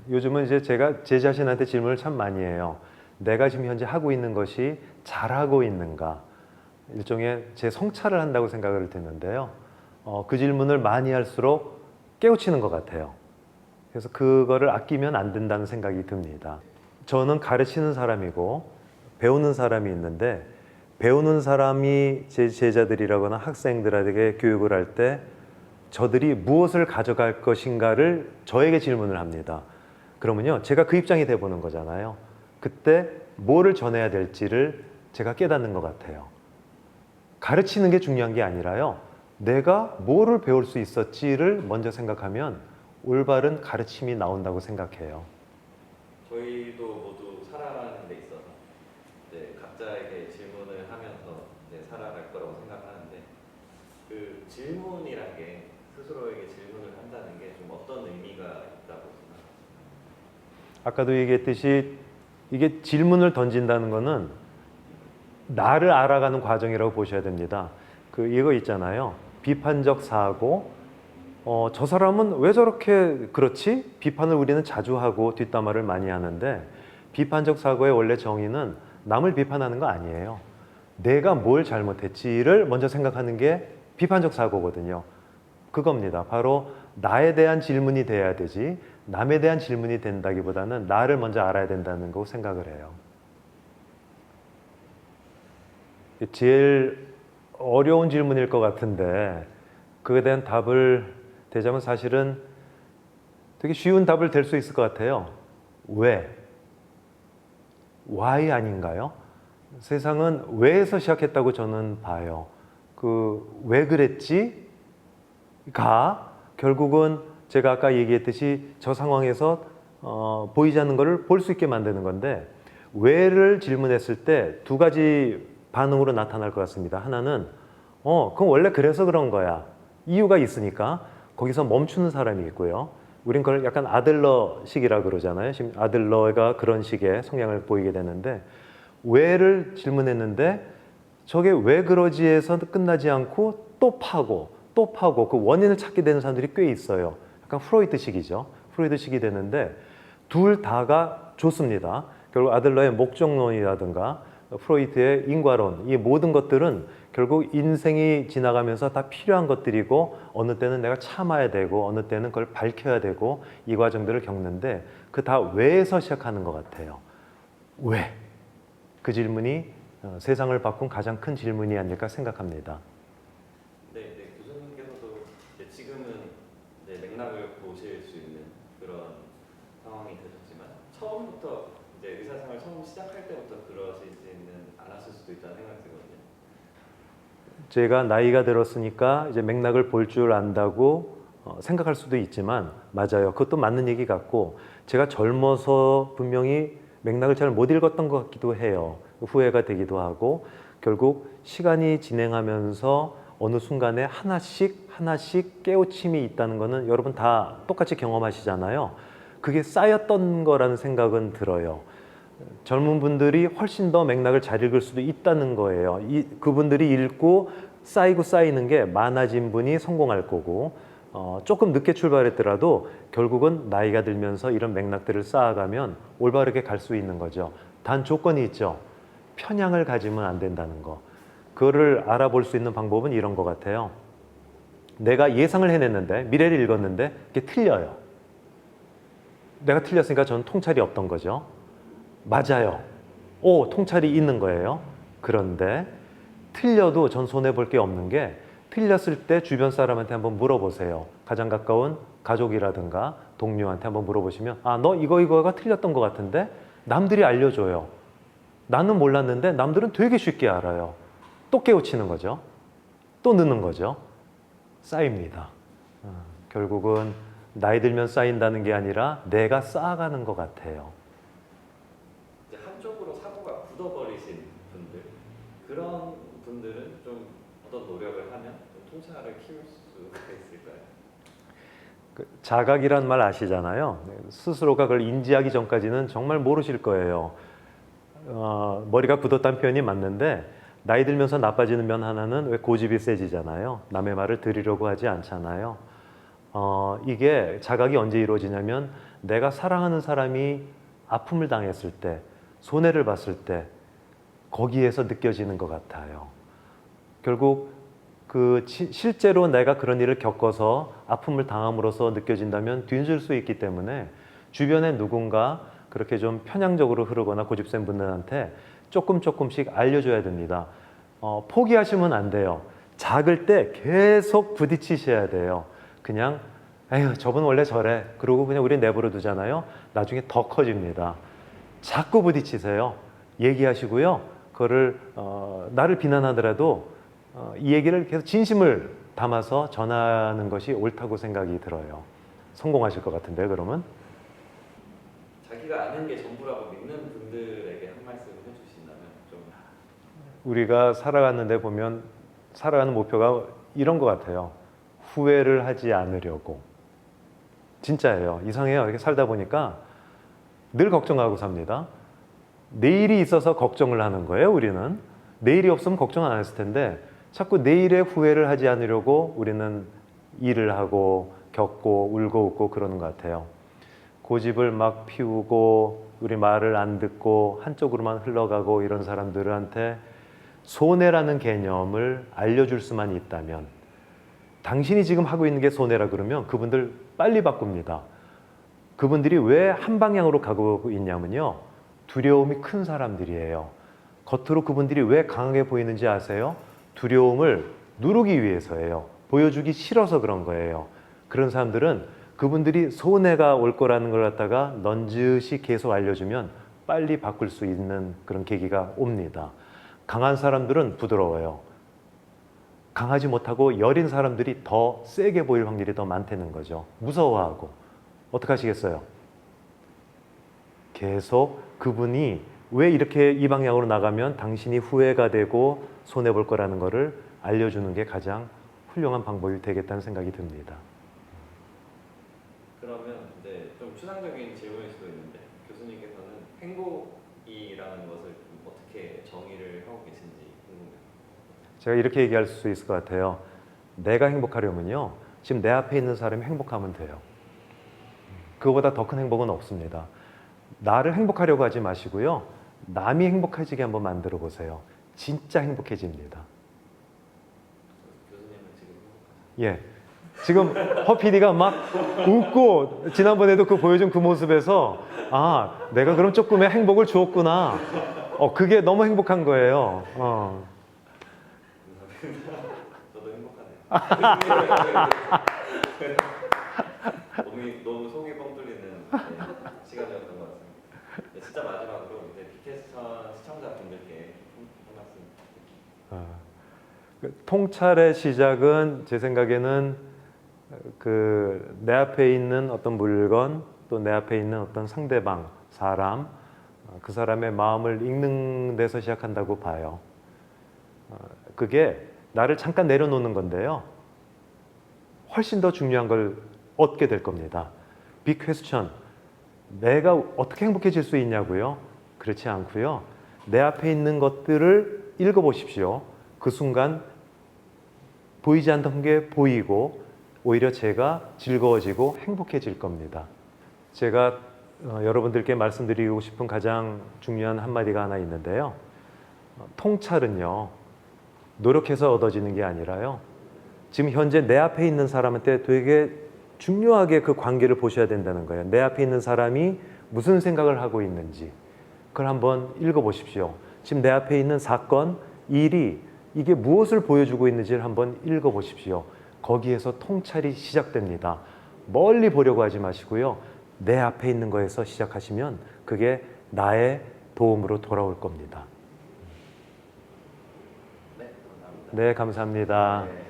요즘은 이제 제가 제 자신한테 질문을 참 많이 해요. 내가 지금 현재 하고 있는 것이 잘하고 있는가? 일종의 제 성찰을 한다고 생각을 드는데요. 그 질문을 많이 할수록 깨우치는 것 같아요. 그래서 그거를 아끼면 안 된다는 생각이 듭니다. 저는 가르치는 사람이고 배우는 사람이 있는데, 배우는 사람이 제 제자들이라거나 학생들에게 교육을 할 때 저들이 무엇을 가져갈 것인가를 저에게 질문을 합니다. 그러면요, 제가 그 입장이 돼보는 거잖아요. 그때 뭐를 전해야 될지를 제가 깨닫는 것 같아요. 가르치는 게 중요한 게 아니라요, 내가 뭐를 배울 수 있었지를 먼저 생각하면 올바른 가르침이 나온다고 생각해요. 저희도 모두 살아가는 데 있어서 각자에게 질문을 하면서 살아갈 거라고 생각하는데, 그 질문이란 게, 스스로에게 질문을 한다는 게 좀 어떤 의미가 있다고 생각하세요? 아까도 얘기했듯이 이게 질문을 던진다는 거는 나를 알아가는 과정이라고 보셔야 됩니다. 이거 있잖아요. 비판적 사고. 저 사람은 왜 저렇게 그렇지? 비판을 우리는 자주 하고 뒷담화를 많이 하는데, 비판적 사고의 원래 정의는 남을 비판하는 거 아니에요. 내가 뭘 잘못했지를 먼저 생각하는 게 비판적 사고거든요. 그겁니다. 바로 나에 대한 질문이 돼야 되지, 남에 대한 질문이 된다기보다는 나를 먼저 알아야 된다는 거 생각을 해요. 제일 어려운 질문일 것 같은데, 그에 대한 답을 대자면 사실은 되게 쉬운 답을 될 수 있을 것 같아요. 왜? why 아닌가요? 세상은 왜에서 시작했다고 저는 봐요. 왜 그랬지? 가 결국은 제가 아까 얘기했듯이 저 상황에서 보이지 않는 것을 볼 수 있게 만드는 건데, 왜를 질문했을 때 두 가지 반응으로 나타날 것 같습니다. 하나는 그건 원래 그래서 그런 거야. 이유가 있으니까 거기서 멈추는 사람이 있고요. 우린 그걸 약간 아들러식이라 그러잖아요. 지금 아들러가 그런 식의 성향을 보이게 되는데, 왜를 질문했는데 저게 왜 그러지에서 끝나지 않고 또 파고 또 파고 그 원인을 찾게 되는 사람들이 꽤 있어요. 약간 프로이트식이죠. 프로이트식이 되는데 둘 다가 좋습니다. 결국 아들러의 목적론이라든가 프로이트의 인과론, 이 모든 것들은 결국 인생이 지나가면서 다 필요한 것들이고, 어느 때는 내가 참아야 되고 어느 때는 그걸 밝혀야 되고, 이 과정들을 겪는데 그 다 왜에서 시작하는 것 같아요. 왜? 그 질문이 세상을 바꾼 가장 큰 질문이 아닐까 생각합니다. 교수님께서도 지금은 맥락을 보실 수 있는 그런 상황이 되셨지만, 처음부터 의사생활 처음 시작할 때부터 그러시지는 않았을 수도 있다는 생각이 들거든요. 제가 나이가 들었으니까 이제 맥락을 볼 줄 안다고 생각할 수도 있지만, 맞아요. 그것도 맞는 얘기 같고, 제가 젊어서 분명히 맥락을 잘 못 읽었던 것 같기도 해요. 후회가 되기도 하고, 결국 시간이 진행하면서 어느 순간에 하나씩 깨우침이 있다는 거는 여러분 다 똑같이 경험하시잖아요. 그게 쌓였던 거라는 생각은 들어요. 젊은 분들이 훨씬 더 맥락을 잘 읽을 수도 있다는 거예요. 그분들이 읽고 쌓이고 쌓이는 게 많아진 분이 성공할 거고, 조금 늦게 출발했더라도 결국은 나이가 들면서 이런 맥락들을 쌓아가면 올바르게 갈 수 있는 거죠. 단 조건이 있죠. 편향을 가지면 안 된다는 거. 그거를 알아볼 수 있는 방법은 이런 것 같아요. 내가 예상을 해냈는데, 미래를 읽었는데 그게 틀려요. 내가 틀렸으니까 저는 통찰이 없던 거죠. 맞아요. 통찰이 있는 거예요. 그런데 틀려도 전 손해볼 게 없는 게, 틀렸을 때 주변 사람한테 한번 물어보세요. 가장 가까운 가족이라든가 동료한테 한번 물어보시면, 너 이거가 틀렸던 것 같은데? 남들이 알려줘요. 나는 몰랐는데 남들은 되게 쉽게 알아요. 또 깨우치는 거죠. 또 느는 거죠. 쌓입니다. 결국은 나이 들면 쌓인다는 게 아니라 내가 쌓아가는 것 같아요. 한쪽으로 사고가 굳어버리신 분들, 그런 분들은 좀 어떤 노력을 하면 좀 통찰을 키울 수가 있을까요? 자각이란 말 아시잖아요. 스스로가 그걸 인지하기 전까지는 정말 모르실 거예요. 머리가 굳었다는 표현이 맞는데, 나이 들면서 나빠지는 면 하나는 왜 고집이 세지잖아요. 남의 말을 들으려고 하지 않잖아요. 이게 자각이 언제 이루어지냐면 내가 사랑하는 사람이 아픔을 당했을 때, 손해를 봤을 때 거기에서 느껴지는 것 같아요. 결국 실제로 내가 그런 일을 겪어서 아픔을 당함으로써 느껴진다면 뒤늦을 수 있기 때문에 주변에 누군가 그렇게 좀 편향적으로 흐르거나 고집센 분들한테 조금씩 알려줘야 됩니다. 포기하시면 안 돼요. 작을 때 계속 부딪히셔야 돼요. 그냥 에휴 저분 원래 저래 그러고 그냥 우리 내버려 두잖아요. 나중에 더 커집니다. 자꾸 부딪히세요. 얘기하시고요. 그거를 나를 비난하더라도 이 얘기를 계속 진심을 담아서 전하는 것이 옳다고 생각이 들어요. 성공하실 것 같은데요, 그러면? 자기가 아는 게 전부라고 믿는 분들에게 한 말씀 해주신다면 좀 우리가 살아가는데 보면 살아가는 목표가 이런 것 같아요. 후회를 하지 않으려고. 진짜예요. 이상해요. 이렇게 살다 보니까 늘 걱정하고 삽니다. 내일이 있어서 걱정을 하는 거예요, 우리는. 내일이 없으면 걱정 안 했을 텐데 자꾸 내일의 후회를 하지 않으려고 우리는 일을 하고 겪고 울고 웃고 그러는 것 같아요. 고집을 막 피우고 우리 말을 안 듣고 한쪽으로만 흘러가고 이런 사람들한테 손해라는 개념을 알려줄 수만 있다면 당신이 지금 하고 있는 게 손해라 그러면 그분들 빨리 바꿉니다. 그분들이 왜 한 방향으로 가고 있냐면요. 두려움이 큰 사람들이에요. 겉으로 그분들이 왜 강하게 보이는지 아세요? 두려움을 누르기 위해서예요. 보여주기 싫어서 그런 거예요. 그런 사람들은 그분들이 손해가 올 거라는 걸 갖다가 넌지시 계속 알려주면 빨리 바꿀 수 있는 그런 계기가 옵니다. 강한 사람들은 부드러워요. 강하지 못하고 여린 사람들이 더 세게 보일 확률이 더 많다는 거죠. 무서워하고. 어떻게 하시겠어요? 계속 그분이 왜 이렇게 이 방향으로 나가면 당신이 후회가 되고 손해볼 거라는 거를 알려주는 게 가장 훌륭한 방법이 되겠다는 생각이 듭니다. 그러면 이제 좀 추상적인 질문일 수도 있는데 교수님께서는 행복이라는 것을 좀 어떻게 정의를 하고 계신지 궁금해요. 제가 이렇게 얘기할 수 있을 것 같아요. 내가 행복하려면요. 지금 내 앞에 있는 사람이 행복하면 돼요. 그거보다 더 큰 행복은 없습니다. 나를 행복하려고 하지 마시고요. 남이 행복해지게 한번 만들어 보세요. 진짜 행복해집니다. 교수님은 지금 행복하세요? 예. 지금 허 PD가 막 웃고 지난번에도 그 보여준 그 모습에서 아, 내가 그럼 조금의 행복을 주었구나. 그게 너무 행복한 거예요. 저도 행복하네요. 너무 속이 뻥 뚫리는 시간이었던 것 같습니다. 네, 진짜 마지막으로 이제 빅캐스천 시청자분들께 한 말씀. 통찰의 시작은 제 생각에는 내 앞에 있는 어떤 물건 또 내 앞에 있는 어떤 상대방, 사람, 그 사람의 마음을 읽는 데서 시작한다고 봐요. 그게 나를 잠깐 내려놓는 건데요. 훨씬 더 중요한 걸 얻게 될 겁니다. 빅 퀘스천, 내가 어떻게 행복해질 수 있냐고요? 그렇지 않고요. 내 앞에 있는 것들을 읽어보십시오. 그 순간 보이지 않던 게 보이고 오히려 제가 즐거워지고 행복해질 겁니다. 제가 여러분들께 말씀드리고 싶은 가장 중요한 한마디가 하나 있는데요. 통찰은요. 노력해서 얻어지는 게 아니라요. 지금 현재 내 앞에 있는 사람한테 되게 중요하게 그 관계를 보셔야 된다는 거예요. 내 앞에 있는 사람이 무슨 생각을 하고 있는지 그걸 한번 읽어보십시오. 지금 내 앞에 있는 사건, 일이 이게 무엇을 보여주고 있는지를 한번 읽어보십시오. 거기에서 통찰이 시작됩니다. 멀리 보려고 하지 마시고요. 내 앞에 있는 거에서 시작하시면 그게 나의 도움으로 돌아올 겁니다. 네, 감사합니다. 네, 감사합니다. 네.